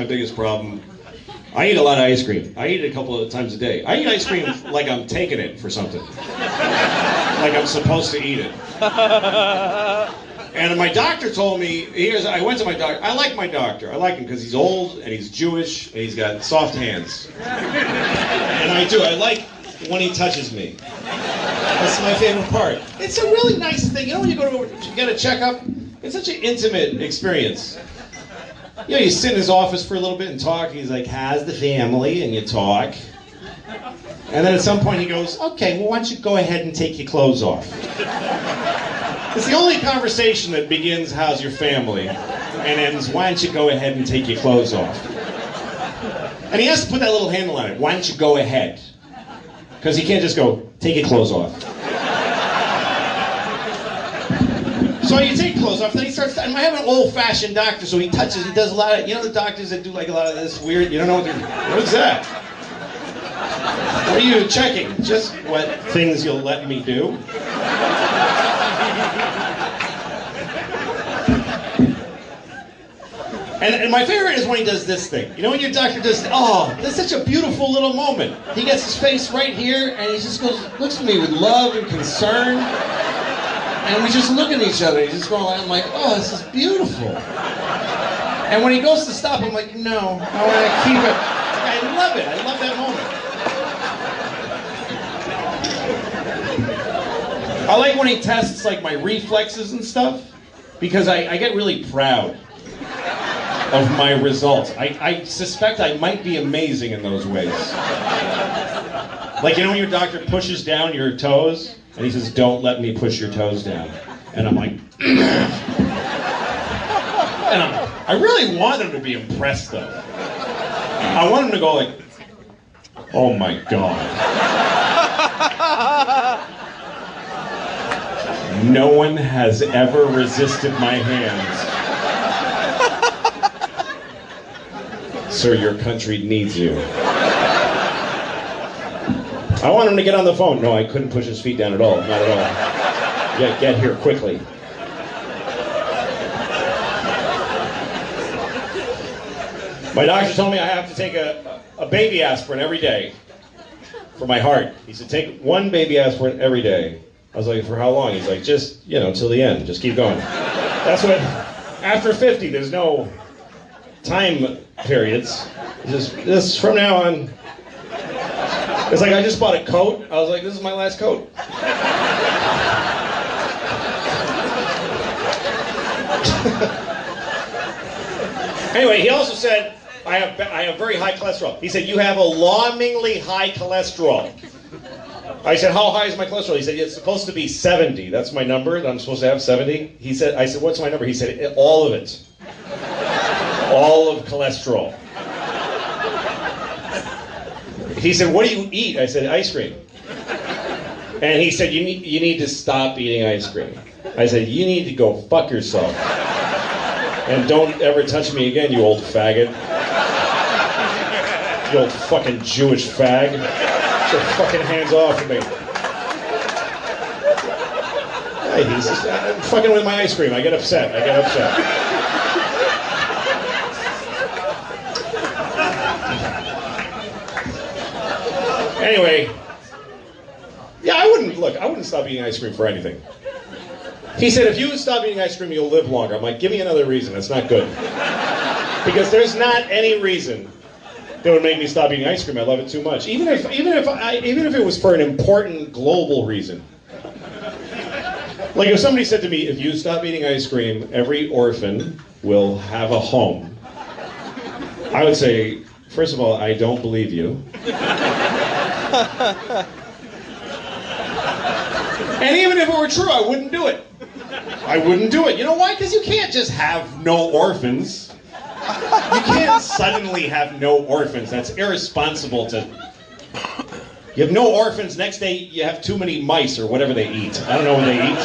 my biggest problem. I eat a lot of ice cream. I eat it a couple of times a day. I eat ice cream like I'm taking it for something. Like I'm supposed to eat it. And my doctor told me, I went to my doctor. I like my doctor. I like him because he's old and he's Jewish and he's got soft hands. And I do. I like when he touches me. That's my favorite part. It's a really nice thing. You know when you go to get a checkup? It's such an intimate experience. You know, you sit in his office for a little bit and talk. He's like, how's the family? And you talk. And then at some point he goes, okay, well, why don't you go ahead and take your clothes off? It's the only conversation that begins, how's your family? And ends, why don't you go ahead and take your clothes off? And he has to put that little handle on it. Why don't you go ahead? Because he can't just go, take your clothes off. So you take clothes off, then he starts, and I have an old-fashioned doctor, so he touches, he does a lot of, you know the doctors that do like a lot of this weird, you don't know what is that? What are you checking? Just what things you'll let me do? And my favorite is when he does this thing. You know when your doctor does, oh, that's such a beautiful little moment. He gets his face right here, and he just goes, looks at me with love and concern. And we just look at each other. He's just going, I'm like, oh, this is beautiful. And when he goes to stop, I'm like, no, I want to keep it. I love it. I love that moment. I like when he tests like my reflexes and stuff, because I get really proud of my results. I suspect I might be amazing in those ways. Like, you know when your doctor pushes down your toes? And he says, don't let me push your toes down. And I'm like, and I really want him to be impressed, though. I want him to go like, oh my God. No one has ever resisted my hands. Sir, your country needs you. I want him to get on the phone. No, I couldn't push his feet down at all. Not at all. Yeah, get here quickly. My doctor told me I have to take a baby aspirin every day for my heart. He said, take one baby aspirin every day. I was like, for how long? He's like, just, you know, till the end. Just keep going. That's what, after 50, there's no time periods. Just from now on. It's like I just bought a coat. I was like, this is my last coat. Anyway, he also said, I have very high cholesterol. He said, you have alarmingly high cholesterol. I said, how high is my cholesterol? He said, it's supposed to be 70. That's my number, that I'm supposed to have 70. He said, I said, what's my number? He said, all of it. All of cholesterol. He said, what do you eat? I said, ice cream. And he said, you need to stop eating ice cream. I said, you need to go fuck yourself. And don't ever touch me again, you old faggot. You old fucking Jewish fag. Get your fucking hands off of me. Hey, he's just fucking with my ice cream. I get upset. Anyway, yeah, I wouldn't stop eating ice cream for anything. He said, if you stop eating ice cream, you'll live longer. I'm like, give me another reason. That's not good. Because there's not any reason that would make me stop eating ice cream. I love it too much. Even if it was for an important global reason. Like if somebody said to me, if you stop eating ice cream, every orphan will have a home. I would say, first of all, I don't believe you. And even if it were true, I wouldn't do it. I wouldn't do it. You know why? Because you can't just have no orphans. You can't suddenly have no orphans. That's irresponsible to... You have no orphans, next day you have too many mice or whatever they eat. I don't know what they eat.